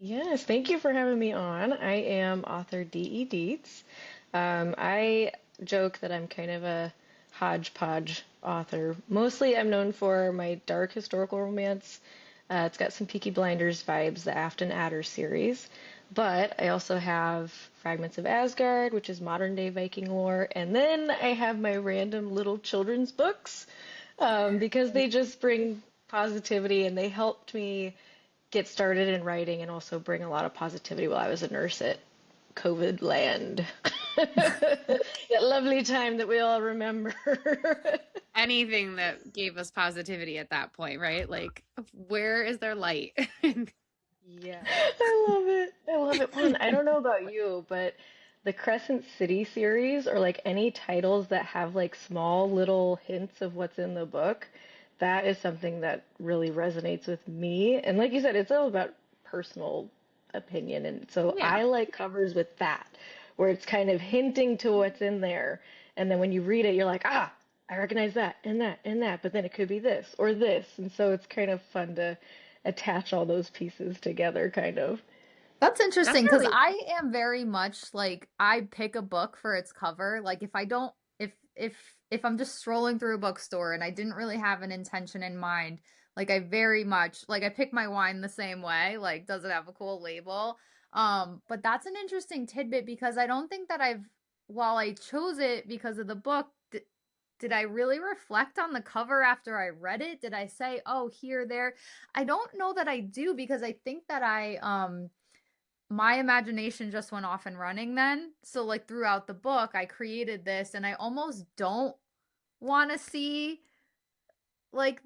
Yes, thank you for having me on. I am author D.E. Dietz. I joke that I'm kind of a hodgepodge author. Mostly I'm known for my dark historical romance. It's got some Peaky Blinders vibes, the Afton Adder series. But I also have Fragments of Asgard, which is modern day Viking lore. And then I have my random little children's books because they just bring positivity and they helped me get started in writing and also bring a lot of positivity while I was a nurse at COVID land. That lovely time that we all remember. Anything that gave us positivity at that point, right? Like, where is their light? Yeah, I love it. I love it. One, I don't know about you, but the Crescent City series or like any titles that have like small little hints of what's in the book, that is something that really resonates with me. And like you said, it's all about personal opinion. And so Yeah. I like covers with that, where it's kind of hinting to what's in there. And then when you read it, you're like, ah, I recognize that and that and that, but then it could be this or this. And so it's kind of fun to attach all those pieces together, kind of. That's That's interesting because really I am very much like I pick a book for its cover. Like if I don't if I'm just strolling through a bookstore and I didn't really have an intention in mind, like I very much like I pick my wine the same way, like does it have a cool label? But that's an interesting tidbit because I don't think that while I chose it because of the book, did I really reflect on the cover after I read it? Did I say, "Oh, here there"? I don't know that I do because I think that I my imagination just went off and running then. So like throughout the book, I created this and I almost don't want to see like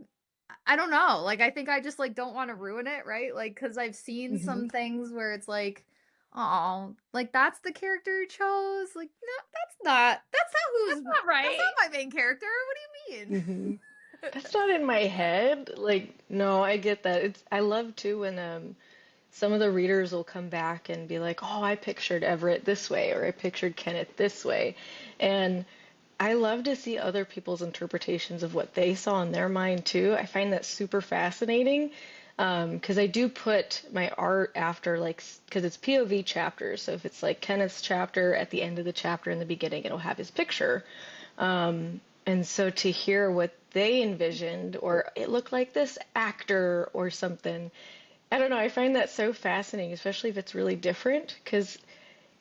I don't know. Like I think I just like don't want to ruin it, right? Like cuz I've seen Hmm. some things where it's like oh, like that's the character you chose. Like no, that's not that's right. not my main character. What do you mean? Hmm. That's not in my head. Like, no, I get that. It's I love too when some of the readers will come back and be like, "Oh, I pictured Everett this way," or "I pictured Kenneth this way," and I love to see other people's interpretations of what they saw in their mind too. I find that super fascinating because I do put my art after like because it's POV chapters. So if it's like Kenneth's chapter at the end of the chapter in the beginning, it'll have his picture. And so to hear what they envisioned, or it looked like this actor or something, I don't know. I find that so fascinating, especially if it's really different, because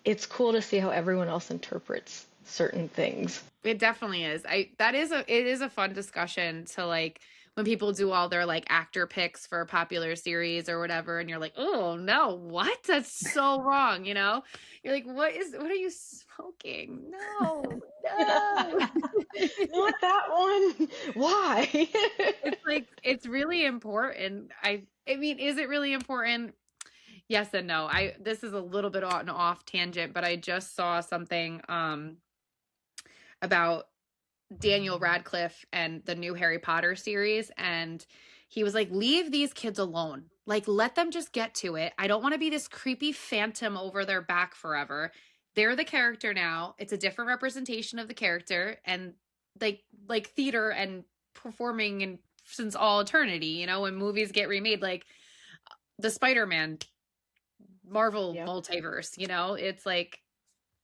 it's cool to see how everyone else interprets certain things. It definitely is. I that is a it is a fun discussion to like when people do all their like actor picks for a popular series or whatever, and you're like, oh no, what? That's so wrong, you know? You're like, what are you smoking? No, no. Not that one. Why? It's like it's really important. I mean, is it really important? Yes and no. I this is a little bit on an off tangent, but I just saw something about Daniel Radcliffe and the new Harry Potter series. And he was like, leave these kids alone. Like, let them just get to it. I don't want to be this creepy phantom over their back forever. They're the character now. It's a different representation of the character. And like theater and performing and since all eternity, you know, when movies get remade, like the Spider-Man Marvel Yep. multiverse, you know, it's like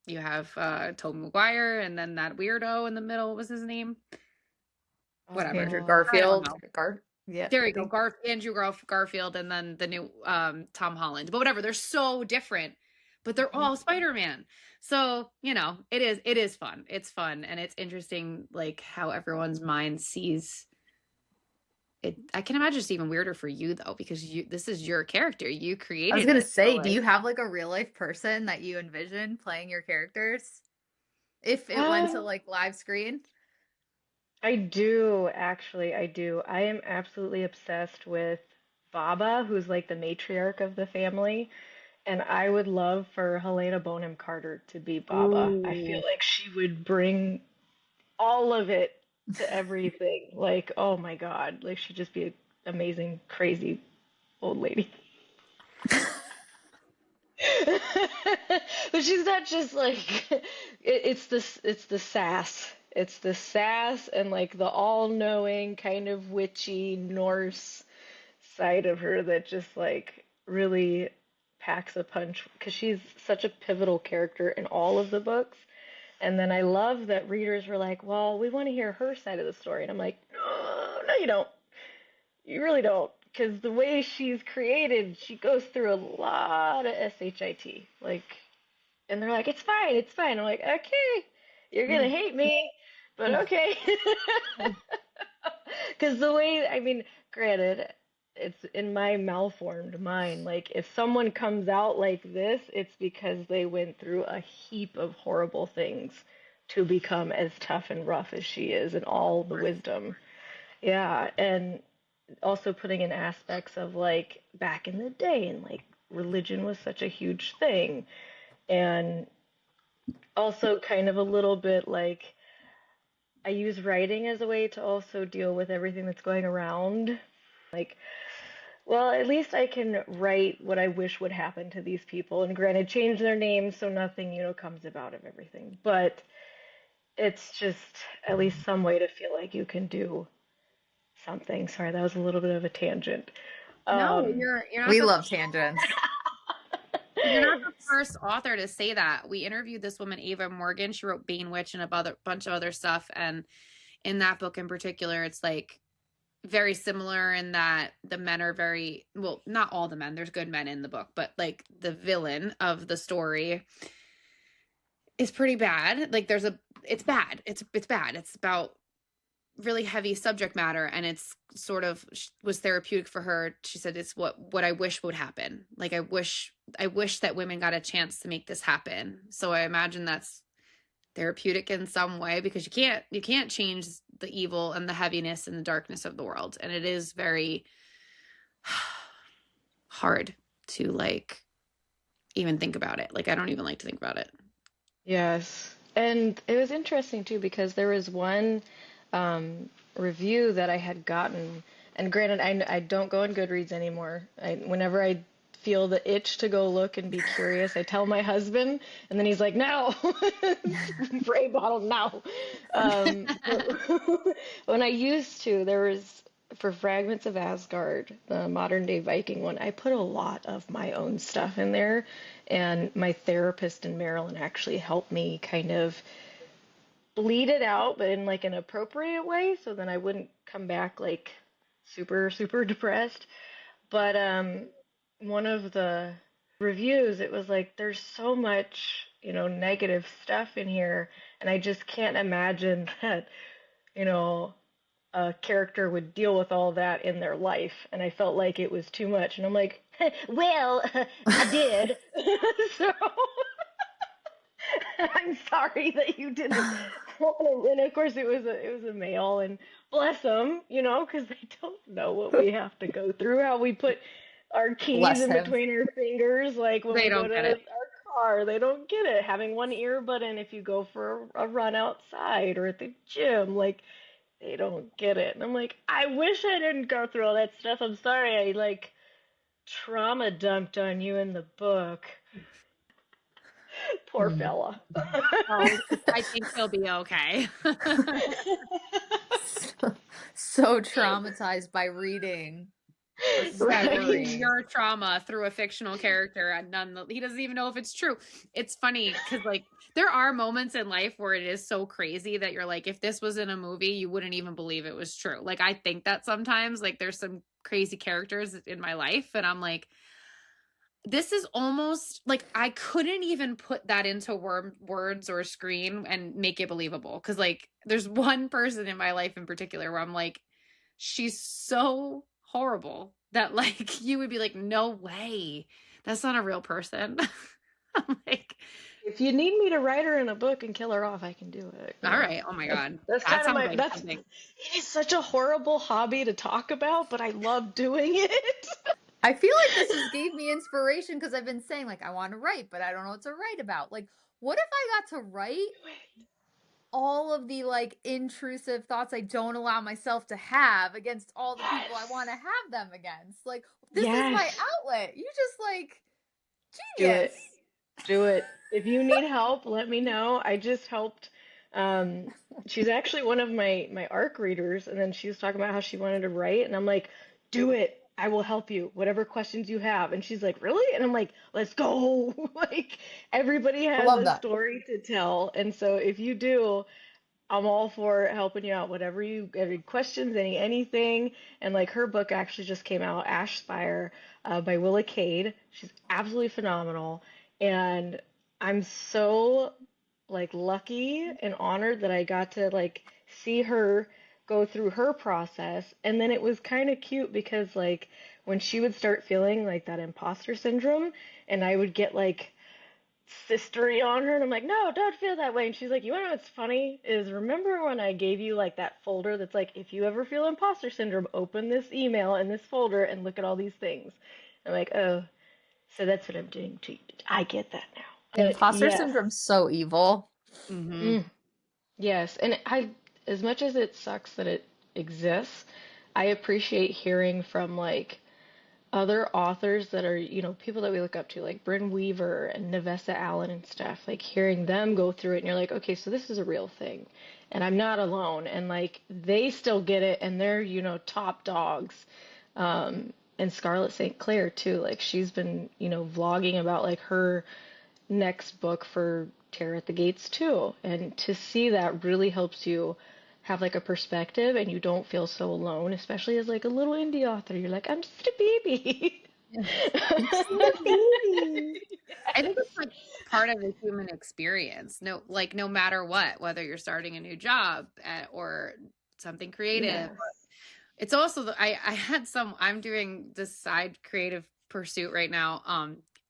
you have Tobey Maguire and then that weirdo in the middle. What was his name? Whatever. Andrew Oh, I don't Garfield. know. Yeah, There I you go. think. Garfield and then the new Tom Holland. But whatever, they're so different, but they're mhm. all Spider-Man. So, you know, it is fun. It's fun and it's interesting like how everyone's mind sees it. I can imagine it's even weirder for you though because you this is your character. You I was created gonna it. So say, do like you have like a real life person that you envision playing your characters? If it went to Um, like live screen? I do actually. I do. I am absolutely obsessed with Baba, who's like the matriarch of the family, and I would love for Helena Bonham Carter to be Baba. I feel ooh. like she would bring all of it to everything. Like, oh my God, like she'd just be an amazing, crazy old lady. But she's not just like it's the sass. It's the sass and like the all-knowing kind of witchy Norse side of her that just like really packs a punch because she's such a pivotal character in all of the books. And then I love that readers were like, well, we want to hear her side of the story. And I'm like, no, no, you don't. You really don't. Because the way she's created, she goes through a lot of shit. Like, and they're like, it's fine, it's fine. I'm like, okay, you're gonna hate me, but okay. Because the way, I mean, granted, it's in my malformed mind. Like, if someone comes out like this, it's because they went through a heap of horrible things to become as tough and rough as she is, and all the wisdom. Yeah, and also putting in aspects of like back in the day, and like religion was such a huge thing, and also kind of a little bit like I use writing as a way to also deal with everything that's going around. Like, well, at least I can write what I wish would happen to these people. And granted, change their names so nothing, comes about of everything. But it's just at least some way to feel like you can do something. Sorry, that was a little bit of a tangent. No, Um, you're not We the love tangents. you're not the first author to say that. We interviewed this woman, Ava Morgan. She wrote Bane Witch and bunch of other stuff. And in that book in particular, it's like very similar in that the men are very, well, not all the men, there's good men in the book, but like the villain of the story is pretty bad. Like it's bad. It's bad. It's about really heavy subject matter, and it's sort of was therapeutic for her. She said it's what I wish would happen. Like I wish that women got a chance to make this happen. So I imagine that's therapeutic in some way, because you can't change the evil and the heaviness and the darkness of the world, and it is very hard to like even think about it. Like I don't even like to think about it. yes. And it was interesting too because there was one review that I had gotten, and granted, I don't go on Goodreads anymore. Whenever I feel the itch to go look and be curious, I tell my husband, and then he's like, "No, spray bottle, no." When I used to, there was for Fragments of Asgard, the modern day Viking one, I put a lot of my own stuff in there, and my therapist in Maryland actually helped me kind of bleed it out, but in like an appropriate way, so then I wouldn't come back like super, super depressed. But one of the reviews, it was like, there's so much, negative stuff in here, and I just can't imagine that, you know, a character would deal with all that in their life. And I felt like it was too much. And I'm like, well, I did. So I'm sorry that you didn't want to. And of course, it was a male, and bless them, because they don't know what we have to go through, how we put our keys Bless in him. between our fingers, like when They we go don't to get it. our car. They don't get it. Having one earbud in if you go for a run outside or at the gym, like they don't get it. And I'm like, I wish I didn't go through all that stuff. I'm sorry I like trauma dumped on you in the book. Poor Hmm. fella. Oh, I think he'll be okay. So traumatized by reading a Right. story. Your trauma through a fictional character, and he doesn't even know if it's true. It's funny because like there are moments in life where it is so crazy that you're like, if this was in a movie, you wouldn't even believe it was true. Like I think that sometimes, like there's some crazy characters in my life, and I'm like, this is almost like I couldn't even put that into words or screen and make it believable. Because like there's one person in my life in particular where I'm like, she's so horrible that like you would be like, no way, that's not a real person. I'm like, If you need me to write her in a book and kill her off, I can do it. all right, oh my That's god, that's that kind of sounds my like that's something. it is such a horrible hobby to talk about, but I love doing it. I feel like this just gave me inspiration because I've been saying like I want to write, but I don't know what to write about. Like, what if I got to write all of the like intrusive thoughts I don't allow myself to have against all the people I want to have them against? Like, this is my Yes. outlet. You just like Do genius. it. Do it. If you need help, let me know. I just helped. Um, she's actually one of my ARC readers, and then she was talking about how she wanted to write, and I'm like, do it. I will help you, whatever questions you have. And she's like, really? And I'm like, let's go. Like, everybody I has love a that. story to tell. And so if you do, I'm all for helping you out, whatever you, any questions, anything. And like her book actually just came out, Ash Spire, by Willa Cade. She's absolutely phenomenal. And I'm so like lucky and honored that I got to like see her go through her process. And then it was kind of cute because like when she would start feeling like that imposter syndrome and I would get like sistery on her and I'm like, no, don't feel that way. And she's like, you wanna know what's funny is remember when I gave you like that folder that's like, if you ever feel imposter syndrome, open this email in this folder and look at all these things. I'm like, oh, so that's what I'm doing to you. I get that now. But Imposter yes. syndrome's so evil. Mm-hmm. Mm. Yes, and as much as it sucks that it exists, I appreciate hearing from like other authors that are, people that we look up to, like Bryn Weaver and Navessa Allen and stuff, like hearing them go through it, and you're like, okay, so this is a real thing, and I'm not alone, and like they still get it, and they're, top dogs. And Scarlett St. Clair too, like she's been, vlogging about like her next book for Terror at the Gates too. And to see that really helps you have like a perspective and you don't feel so alone, especially as like a little indie author. You're like, I'm just a baby. I'm just a baby. I think it's like part of the human experience. No, like no matter what, whether you're starting a new job or something creative. Yes. It's also I'm doing this side creative pursuit right now.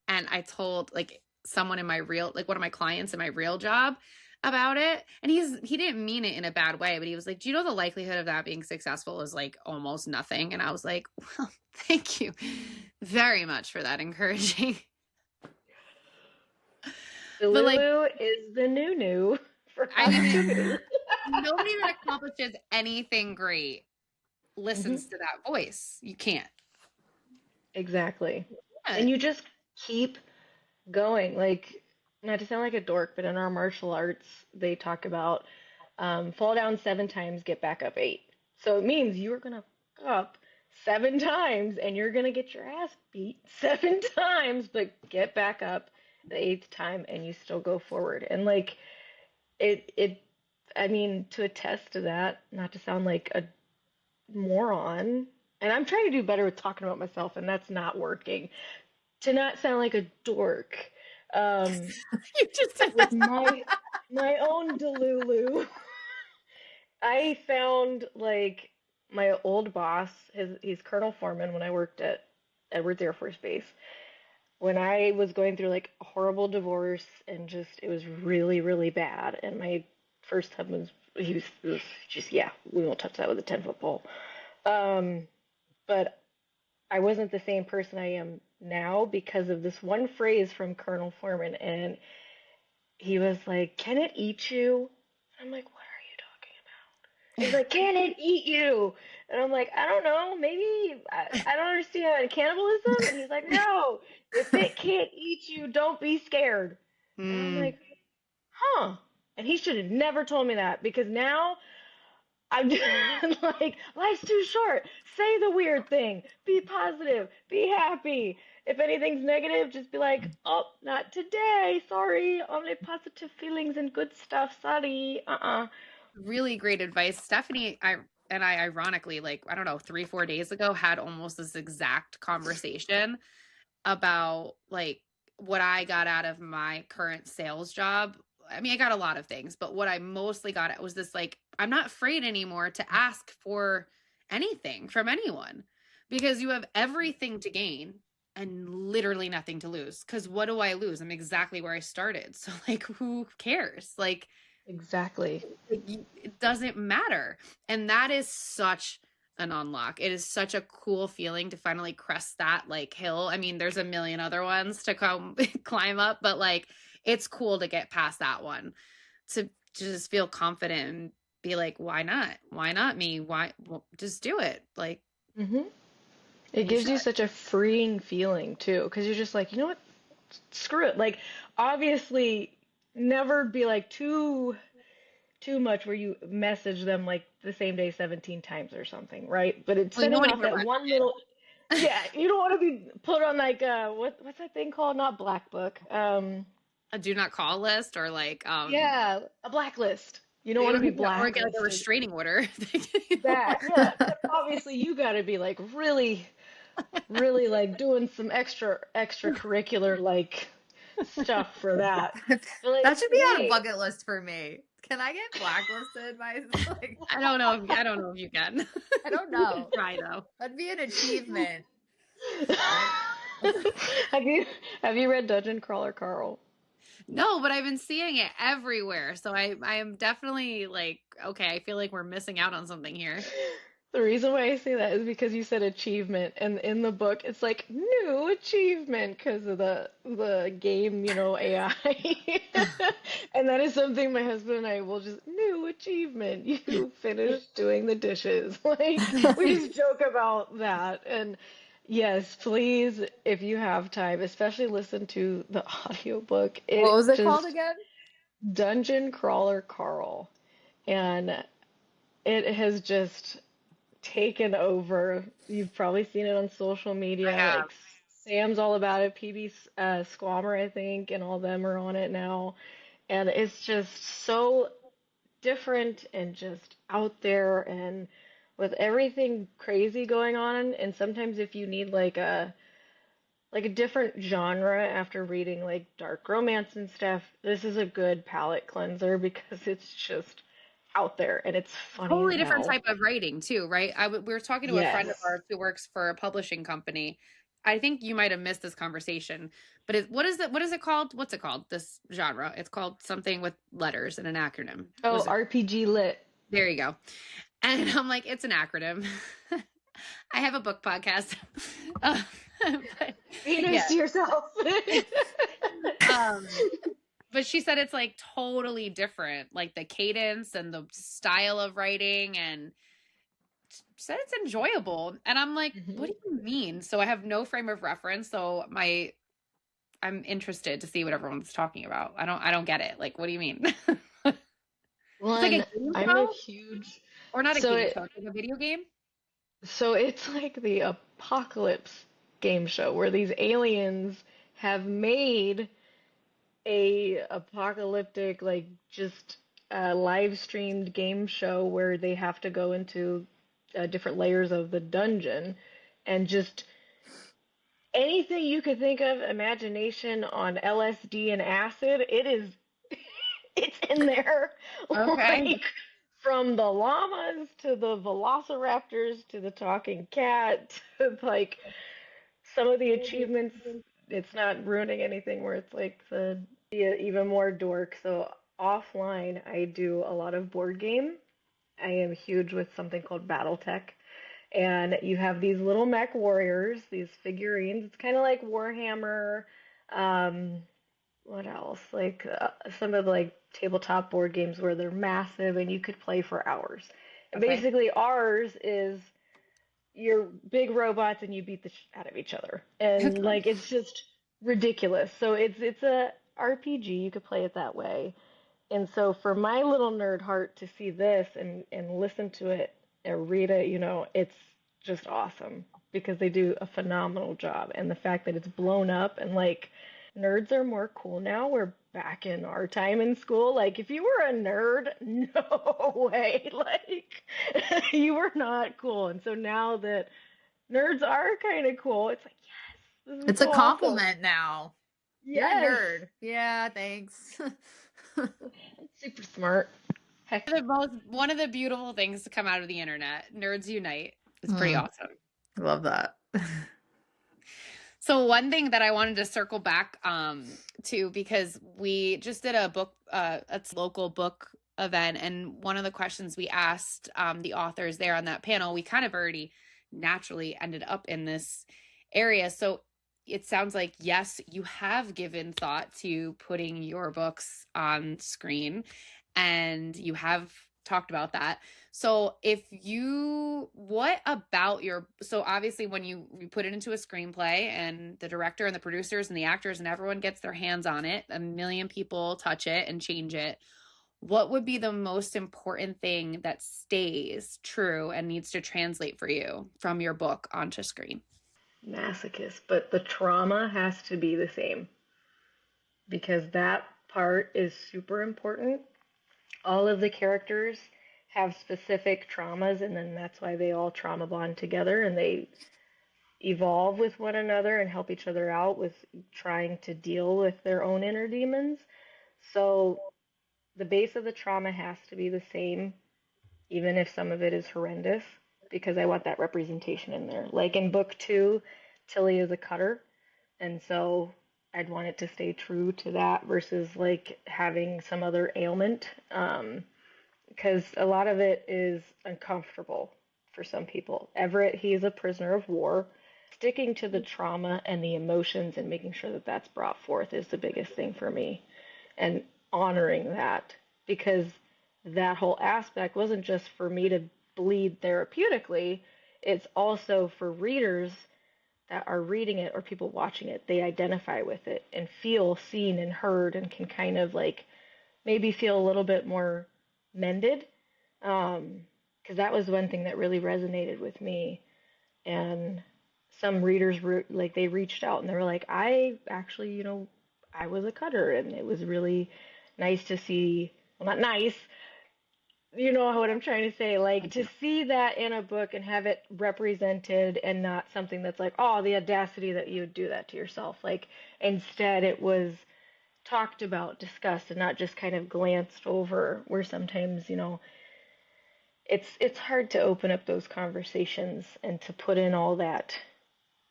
And I told like someone in my real, like one of my clients in my real job about it. And he didn't mean it in a bad way, but he was like, do you know the likelihood of that being successful is like almost nothing? And I was like, well, thank you very much for that encouraging. The But like, Lulu is the new for I us mean, too. nobody that accomplishes anything great Hmm. listens to that voice. You can't. Exactly. Yeah. And you just keep going. Like, not to sound like a dork, but in our martial arts, they talk about fall down 7 times, get back up 8. So it means you're gonna fuck up 7 times and you're gonna get your ass beat 7 times, but get back up the eighth time and you still go forward. And like it, I mean, to attest to that, not to sound like a moron, and I'm trying to do better with talking about myself, and that's not working. To not sound like a dork, um, You just said with my own Delulu, I found like my old boss, he's Colonel Foreman when I worked at Edwards Air Force Base. When I was going through like a horrible divorce and just it was really, really bad, and my first husband was just yeah, we won't touch that with a 10-foot pole. Um, but I wasn't the same person I am now because of this one phrase from Colonel Foreman, and he was like, "Can it eat you?" I'm like, "What are you talking about?" He's like, "Can it eat you?" And I'm like, "I don't know, maybe I don't understand cannibalism." And he's like, "No, if it can't eat you, don't be scared." And I'm Mm, like, "Huh?" And he should have never told me that because now I'm just like, life's too short. Say the weird thing. Be positive. Be happy. If anything's negative, just be like, oh, not today. Sorry. Only positive feelings and good stuff. Sorry. really great advice. Stephanie, I ironically, like, I don't know, 3, 4 days ago had almost this exact conversation about like what I got out of my current sales job. I mean, I got a lot of things, but what I mostly got was this like, I'm not afraid anymore to ask for anything from anyone because you have everything to gain and literally nothing to lose. Because what do I lose? I'm exactly where I started. So, like, who cares? Like, Exactly. it doesn't matter. And that is such an unlock. It is such a cool feeling to finally crest that like hill. I mean, there's a million other ones to come climb up, but like it's cool to get past that one to just feel confident and be like, why not? Why not me? Why well, just do it? Like Hmm. It you gives should. you such a freeing feeling too, because you're just like, you know what? Screw it. Like, obviously, never be like too much where you message them like the same day 17 times or something, right? But it's Well, sending nobody off ever that wants one little. Yeah, you don't want to be put on like what's that thing called? Not black book. A do not call list or like Yeah, a blacklist. You don't want to be or get like a blacklisted. restraining order. That, yeah, but obviously you got to be like really, really like doing some extracurricular like stuff for that. But That like should be on a me, bucket list for me. Can I get blacklisted by like I don't know if you can. I don't You can know. try though. That'd be an achievement. have you have you read Dungeon Crawler Carl? No, but I've been seeing it everywhere. So I am definitely like, okay, I feel like we're missing out on something here. The reason why I say that is because you said achievement, and in the book it's like new achievement because of the game, AI. And that is something my husband and I will just new achievement. You finished doing the dishes. Like we just joke about that. And yes, please, if you have time, especially listen to the audiobook. What It was it called just again? Dungeon Crawler Carl. And it has just taken over. You've probably seen it on social I media. have. Like Sam's all about it. PB Squammer, I think, and all them are on it now. And it's just so different and just out there and with everything crazy going on. And sometimes if you need like a different genre after reading like dark romance and stuff, this is a good palate cleanser because it's just out there and it's funny as Totally different hell. type of writing too, right? We were talking to a friend of Yes. ours who works for a publishing company. I think you might have missed this conversation, but what is it called? What's it called? This genre? It's called something with letters and an acronym. Oh, Was it? RPG lit. There you go. And I'm like, it's an acronym. I have a book podcast. Uh, but Be nice yeah. to yourself. Um, but she said it's like totally different, like the cadence and the style of writing, and said it's enjoyable. And I'm like, what Mhm. do you mean? So I have no frame of reference. So I'm interested to see what everyone's talking about. I don't get it. Like, what do you mean? It's like a One, game I'm a show huge or not a so game it show, it's like a video game. so it's like the apocalypse game show where these aliens have made a apocalyptic like just live streamed game show where they have to go into different layers of the dungeon and just anything you could think of imagination on LSD and acid it is it's in there Okay. like from the llamas to the velociraptors to the talking cat to like some of the achievements it's not ruining anything where it's like the even more dork. So offline, I do a lot of board game. I am huge with something called BattleTech, and you have these little mech warriors, these figurines. It's kind of like Warhammer. Um, what else? Like some of the like tabletop board games where they're massive and you could play for hours. And Okay. basically, ours is you're big robots and you beat the out of each other. And like it's just ridiculous. So it's a RPG, you could play it that way. And so for my little nerd heart to see this and listen to it and read it, it's just awesome because they do a phenomenal job. And the fact that it's blown up and like nerds are more cool now. We're back in our time in school. Like if you were a nerd, no way. Like you were not cool. And so now that nerds are kind of cool, it's like, yes, this is It's a so awesome. compliment now. You're a Yes. nerd. Yeah, thanks. Super smart. Heck. One of the beautiful things to come out of the internet, nerds unite. It's pretty Mm, awesome. love that. So one thing that I wanted to circle back to, because we just did a book it's a local book event, and one of the questions we asked the authors there on that panel, we kind of already naturally ended up in this area. So it sounds like, yes, you have given thought to putting your books on screen, and you have talked about that. So what about so obviously when you put it into a screenplay and the director and the producers and the actors and everyone gets their hands on it, a million people touch it and change it. What would be the most important thing that stays true and needs to translate for you from your book onto screen? masochist, but the trauma has to be the same because that part is super important. All of the characters have specific traumas, and then that's why they all trauma bond together and they evolve with one another and help each other out with trying to deal with their own inner demons. So the base of the trauma has to be the same, even if some of it is horrendous, because I want that representation in there. Like in book two, Tilly is a cutter, and so I'd want it to stay true to that versus like having some other ailment, because a lot of it is uncomfortable for some people. Everett, he's a prisoner of war. Sticking to the trauma and the emotions and making sure that that's brought forth is the biggest thing for me, and honoring that because that whole aspect wasn't just for me to bleed therapeutically, it's also for readers that are reading it or people watching it. They identify with it and feel seen and heard and can kind of like maybe feel a little bit more mended. Because that was one thing that really resonated with me. And some readers were like, they reached out and they were like, I actually, I was a cutter. And it was really nice to see, well, not nice, you know what I'm trying to say, like to see that in a book and have it represented and not something that's like, oh, the audacity that you would do that to yourself. Like instead it was talked about, discussed, and not just kind of glanced over where sometimes, it's hard to open up those conversations and to put in all that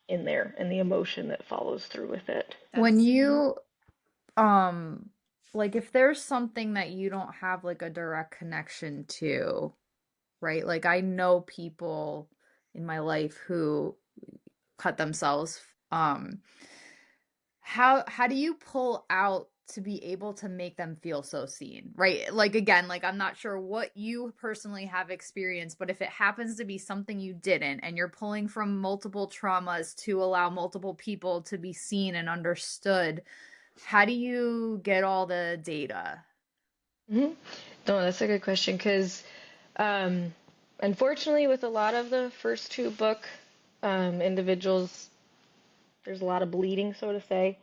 in there and the emotion that follows through with it. When That's you um like if there's something that you don't have like a direct connection to, right? Like I know people in my life who cut themselves. Um how do you pull out to be able to make them feel so seen, right? Like again, like I'm not sure what you personally have experienced, but if it happens to be something you didn't and you're pulling from multiple traumas to allow multiple people to be seen and understood, how do you get all the data? Hmm. No, that's a good question because um, unfortunately, with a lot of the first two book individuals, there's a lot of bleeding, so to say.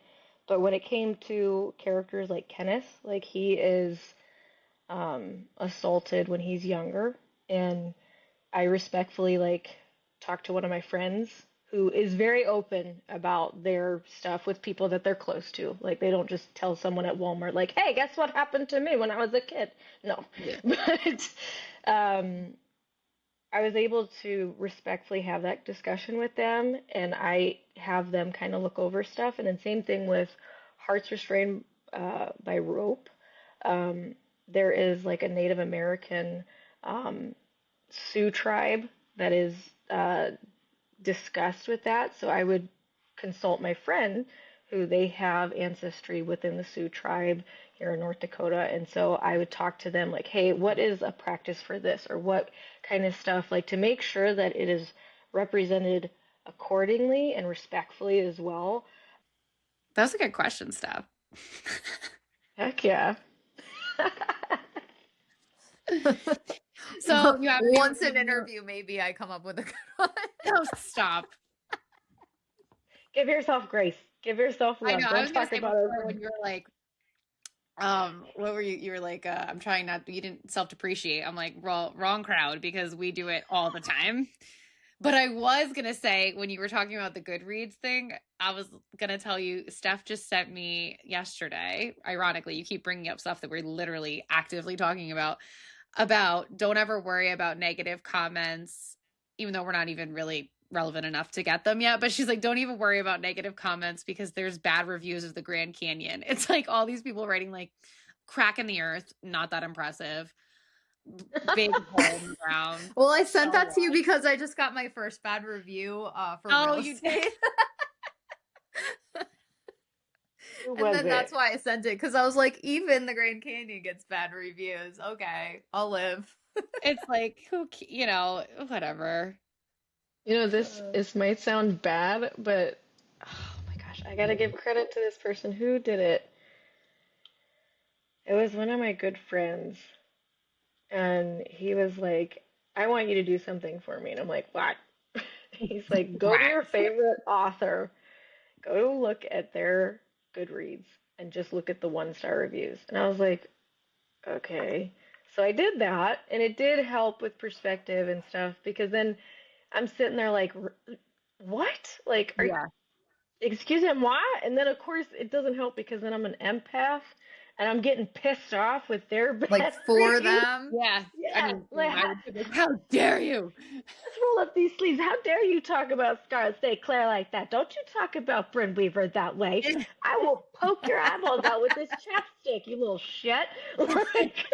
But when it came to characters like Kenneth, like he is assaulted when he's younger, and I respectfully like talked to one of my friends who is very open about their stuff with people that they're close to. Like they don't just tell someone at Walmart like, "Hey, guess what happened to me when I was a kid?" No. yeah. But um I was able to respectfully have that discussion with them and I have them kind of look over stuff and then same thing with Hearts Restrained by Rope. Um there is like a Native American um Sioux tribe that is discussed with that. So I would consult my friend who they have ancestry within the Sioux tribe here in North Dakota. And so I would talk to them like, hey, what is a practice for this? Or what kind of stuff, like to make sure that it is represented accordingly and respectfully as well. That was a good question, Steph. Heck yeah. So you have Once an your interview, maybe I come up with a good one. no stop. Give yourself grace. Give yourself I love. know. I Don't was gonna talk say about it. before when you were like, what were you? You were like, I'm trying not. You didn't self-depreciate. I'm like, wrong crowd because we do it all the time. But I was gonna say when you were talking about the Goodreads thing, I was gonna tell you, Steph just sent me yesterday. Ironically, you keep bringing up stuff that we're literally actively talking about don't ever worry about negative comments, even though we're not even really relevant enough to get them yet. But she's like, don't even worry about negative comments because there's bad reviews of the Grand Canyon. It's like all these people writing like crack in the earth, not that impressive, big hole in the ground. Well, I So sent that to you what? because I just got my first bad review for Oh, real you did. estate. Who And was then that's it? why I sent it because I was like, even the Grand Canyon gets bad reviews. Okay, I'll live. It's like whatever. This Uh, this might sound bad, but oh my gosh, I gotta give credit to this person who did it. It was one of my good friends, and he was like, "I want you to do something for me," and I'm like, "What?" He's like, go to your Correct. favorite author, go look at their Goodreads, and just look at the 1-star reviews. And I was like, okay. So I did that, and it did help with perspective and stuff because then I'm sitting there like, what? Like, are Yeah. excuse me, what? And then of course it doesn't help because then I'm an empath and I'm getting pissed off with their Like bad for reviews. them. Yeah. I Yeah, mean, like I would be like, how dare you? let's roll up these sleeves. How dare you talk about Scarlet St. Clair like that? Don't you talk about Bryn Weaver that way. I will poke your eyeballs out with this chapstick, you little shit. Like,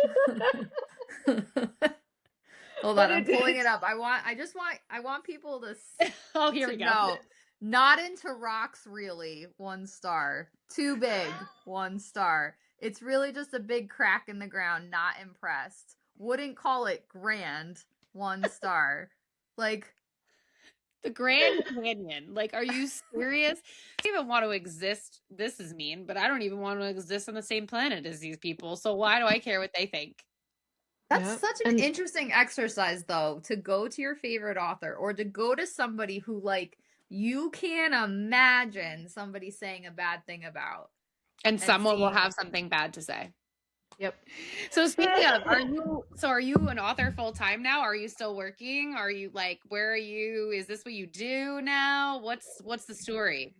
Hold but on, I'm pulling it it up. I want people Oh, here to we go. know. Not into rocks, really. 1 star. Too big. 1 star. It's really just a big crack in the ground. Not impressed. Wouldn't call it grand. 1 star. Like, The Grand Canyon. Like, are you serious? I don't even want to exist. This is mean, but I don't even want to exist on the same planet as these people. So why do I care what they think? that's yeah. such an And interesting exercise, though, to go to your favorite author or to go to somebody who, like, you can't imagine somebody saying a bad thing about And and someone will seeing. have something bad to say. yep. So speaking of, are you an author full time now? Are you still working? Are you like, where are you? Is this what you do now? What's the story?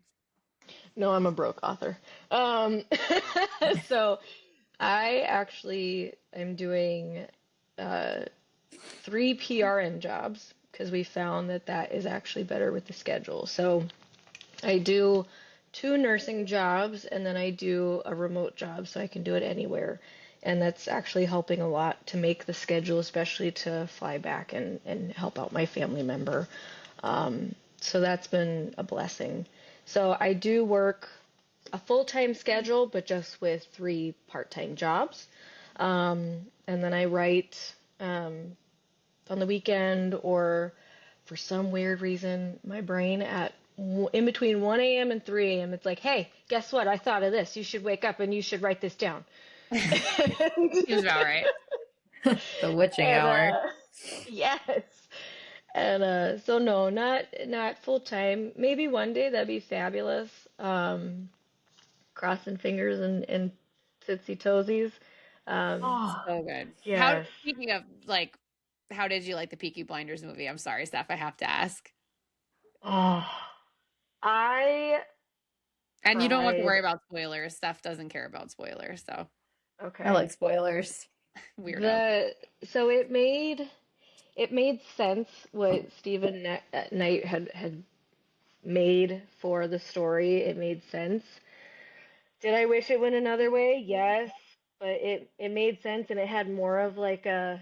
No, I'm a broke author. So I actually am doing uh, 3 PRN jobs because we found that that is actually better with the schedule. So I do 2 nursing jobs and then I do a remote job so I can do it anywhere. And that's actually helping a lot to make the schedule, especially to fly back and help out my family member. So that's been a blessing. So I do work a full-time schedule, but just with 3 part-time jobs. And then I write on the weekend, or for some weird reason, my brain at in between 1 a.m. and 3 a.m. it's like, hey, guess what? I thought of this. You should wake up and you should write this down. Seems about right. The witching and hour. yes. And so no, not full time. Maybe one day that'd be fabulous. Crossing fingers and tootsie toesies. Um, Oh, So good. How, yes. speaking of like, how did you like the Peaky Blinders movie? I'm sorry, Steph, I have to ask. Oh, I And you don't have to cried. worry about spoilers. Steph doesn't care about spoilers, so I Okay. like spoilers. weirdo. The so it made sense what Knight had made for the story. It made sense. Did I wish it went another way? Yes, but it made sense and it had more of like a,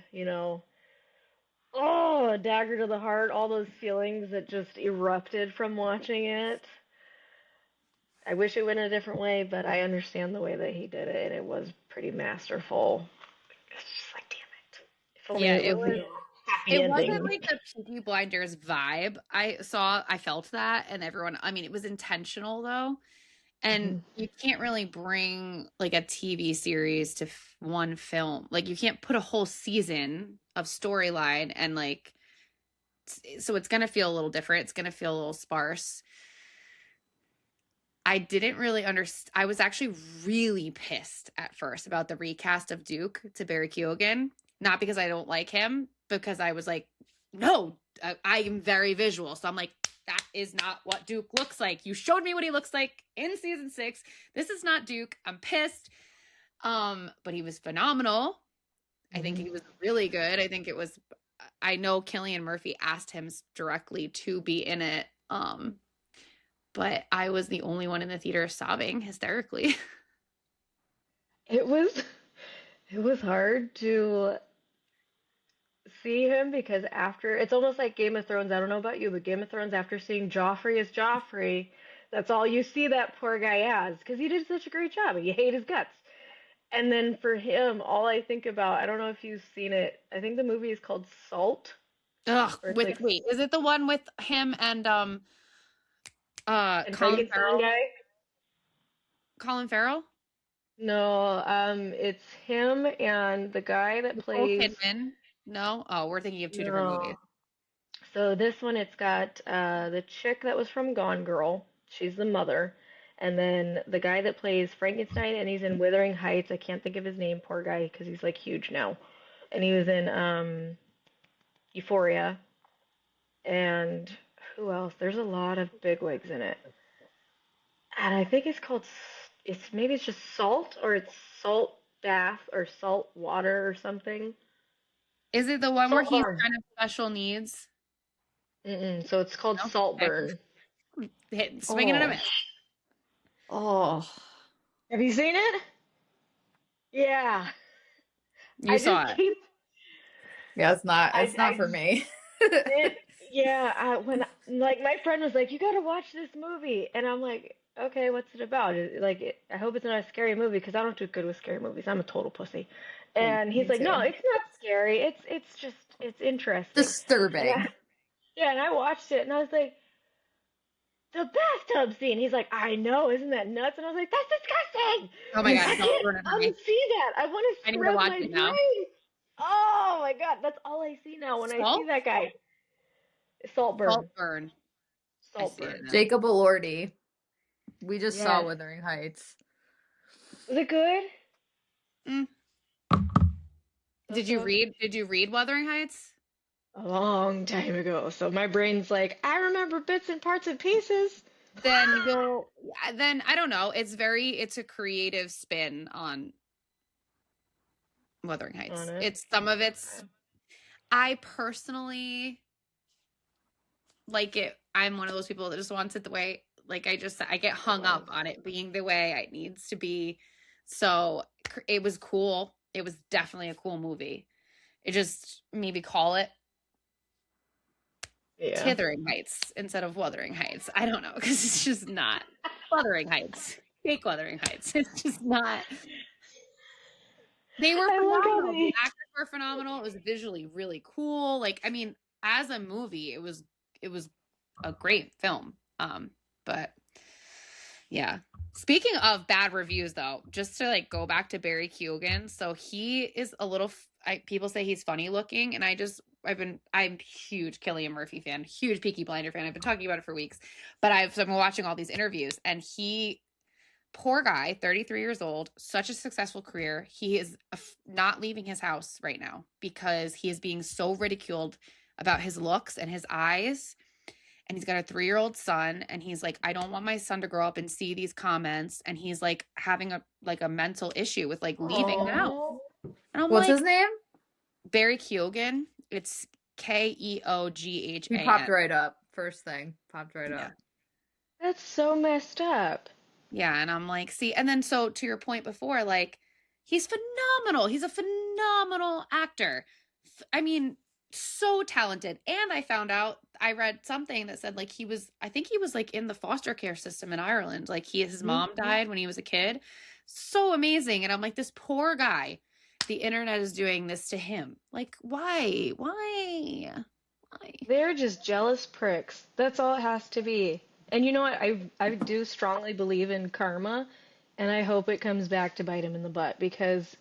oh, a dagger to the heart, all those feelings that just erupted from watching it. I wish it went a different way, but I understand the way that he did it and it was pretty masterful. It's just like, damn it. If only Yeah, it it was, was. happy It wasn't ending. like the Peaky Blinders vibe. I felt that, and everyone, I mean, it was intentional though. And Mhm. you can't really bring like a TV series to one film. Like you can't put a whole season of storyline and like, so it's going to feel a little different. It's going to feel a little sparse. I didn't really understand. I was actually really pissed at first about the recast of Duke to Barry Keoghan. Not because I don't like him, because I was like, no, I am very visual. So I'm like, that is not what Duke looks like. You showed me what he looks like in season 6. This is not Duke. I'm pissed. But he was phenomenal. I think Mhm. he was really good. I know Cillian Murphy asked him directly to be in it. But I was the only one in the theater sobbing hysterically. It was it was hard to see him because after it's almost like Game of Thrones. I don't know about you, but Game of Thrones, after seeing Joffrey as Joffrey, that's all you see that poor guy as because he did such a great job. You hate his guts. And then for him, all I think about, I don't know if you've seen it. I think the movie is called Salt, Ugh, or it's like wait, is it the one with him and and Colin Frankenstein Farrell? guy. Colin Farrell? No, it's him and the guy that Nicole plays Kidman? No? Oh, we're thinking of two different no movies. So this one, it's got the chick that was from Gone Girl. She's the mother. And then the guy that plays Frankenstein, and he's in Wuthering Heights. I can't think of his name, poor guy, because he's like huge now. And he was in Euphoria. And who else? There's a lot of bigwigs in it. And I think it's called, it's maybe it's just Salt, or it's Salt Bath, or Salt Water, or something. Is it the one where he's Saltburn. kind of special needs? Mm-mm. So it's called No? Okay. Saltburn. Swinging and a Oh. miss. Oh, Have you seen it? Yeah. You I saw just it. keep yeah, it's not. I It's not I for me. it yeah, when like my friend was like, "You got to watch this movie." And I'm like, "Okay, what's it about?" I hope it's not a scary movie because I don't do good with scary movies. I'm a total pussy. And he's Me like, "No, too. it's not scary. It's just it's interesting." And Disturbing. yeah, and I watched it and I was like, "The bathtub scene." He's like, "I know, isn't that nuts?" And I was like, "That's disgusting. Oh my I God, don't can't ruin it for me. unsee that. I want to I need to scrub watch my it now. brain." Oh my God, that's all I see now when I see Salt? that guy. Saltburn. Saltburn. I see it Saltburn. now. Jacob Elordi. We just saw Yes. Wuthering Heights. Was it good? Mm. So-so? Did you read Wuthering Heights? A long time ago. So my brain's like, I remember bits and parts and pieces Then you'll then I don't know. It's a creative spin on Wuthering on Heights. it. It's some of it's Okay. I personally like it. I'm one of those people that just wants it the way like I get hung up on it being the way it needs to be. So it was cool. It was definitely a cool movie. It just maybe call it Yeah. Tithering Heights instead of Wuthering Heights. I don't know because it's just not Wuthering Heights. Fake Wuthering Heights. It's just not. They were I love how phenomenal. The they. actors were phenomenal. It was visually really cool. Like I mean, as a movie, it was a great film. But yeah. Speaking of bad reviews, though, just to like go back to Barry Keoghan, so he is a little. People say he's funny looking, and I'm huge Cillian Murphy fan, huge Peaky Blinder fan. I've been talking about it for weeks, but I've been watching all these interviews, and poor guy, 33 years old, such a successful career. He is not leaving his house right now because he is being so ridiculed about his looks and his eyes, and he's got a 3-year-old son, and he's like, I don't want my son to grow up and see these comments, and he's like having a mental issue with like leaving the house. Oh. And I'm What's like, his name? Barry Keoghan. It's Keoghan. He popped right up. First thing. Popped right Yeah. up. That's so messed up. Yeah, and I'm like, see, and then so to your point before, like, he's phenomenal. He's a phenomenal actor. I mean, so talented. And I read something that said like I think he was like in the foster care system in Ireland. Like his mom died when he was a kid. So amazing. And I'm like, this poor guy, the internet is doing this to him. Like, why? Why? Why? They're just jealous pricks. That's all it has to be. And you know what? I do strongly believe in karma, and I hope it comes back to bite him in the butt because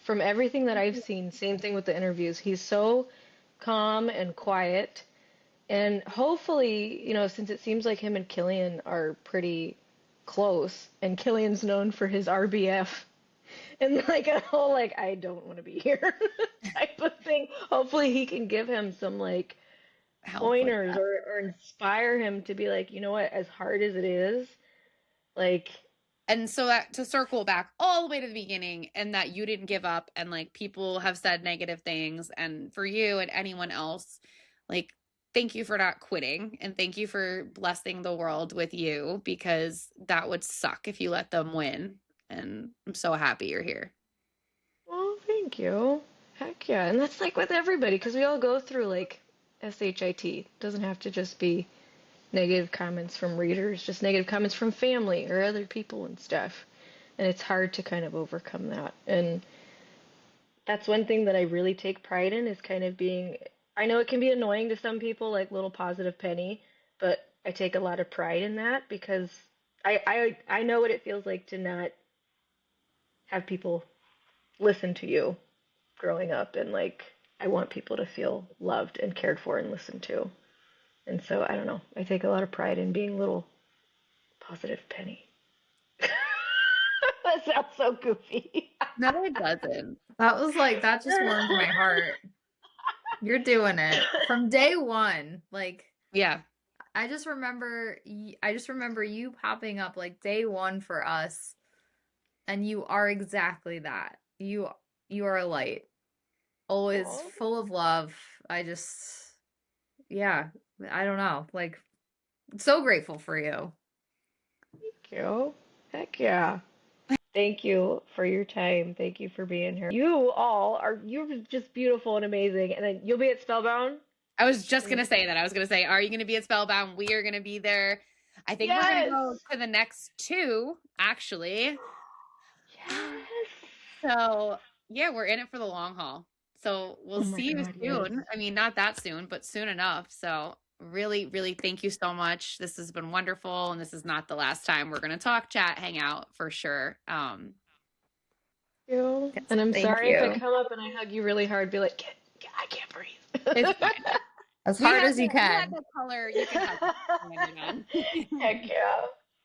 from everything that I've seen, same thing with the interviews, he's so calm and quiet. And hopefully, since it seems like him and Killian are pretty close, and Killian's known for his RBF and like a whole like I don't want to be here type of thing. Hopefully he can give him some like Help with pointers that. or inspire him to be like, you know what, as hard as it is, like And so that to circle back all the way to the beginning and that you didn't give up and like people have said negative things and for you and anyone else, like thank you for not quitting and thank you for blessing the world with you because that would suck if you let them win. And I'm so happy you're here. well, thank you. Heck yeah. And that's like with everybody because we all go through like SHIT. Doesn't have to just be negative comments from readers, just negative comments from family or other people and stuff. And it's hard to kind of overcome that. And that's one thing that I really take pride in is kind of being, I know it can be annoying to some people, like little positive penny, but I take a lot of pride in that because I know what it feels like to not have people listen to you growing up and like I want people to feel loved and cared for and listened to. And so I don't know. I take a lot of pride in being little positive Penny. That sounds so goofy. No, it doesn't. That just warmed my heart. You're doing it from day one. Like, Yeah. I just remember you popping up like day one for us, and you are exactly that. You are a light, always Aw, full of love. Yeah, I don't know. Like, so grateful for you. thank you. Heck yeah. Thank you for your time. Thank you for being here. You're just beautiful and amazing. And then you'll be at Spellbound? I was just going to say that. I was going to say, are you going to be at Spellbound? We are going to be there. I think we're going to Yes. go to the next two, actually. Yes. So, yeah, we're in it for the long haul. So we'll Oh my see you God, yes. soon. I mean, not that soon, but soon enough. So really, really thank you so much. This has been wonderful. And this is not the last time we're going to talk, chat, hang out for sure. You. Yes, And I'm thank sorry if I you. come up and I hug you really hard, be like, I can't breathe. It's fine. As hard as you We had can. the color. You can have it. Heck yeah.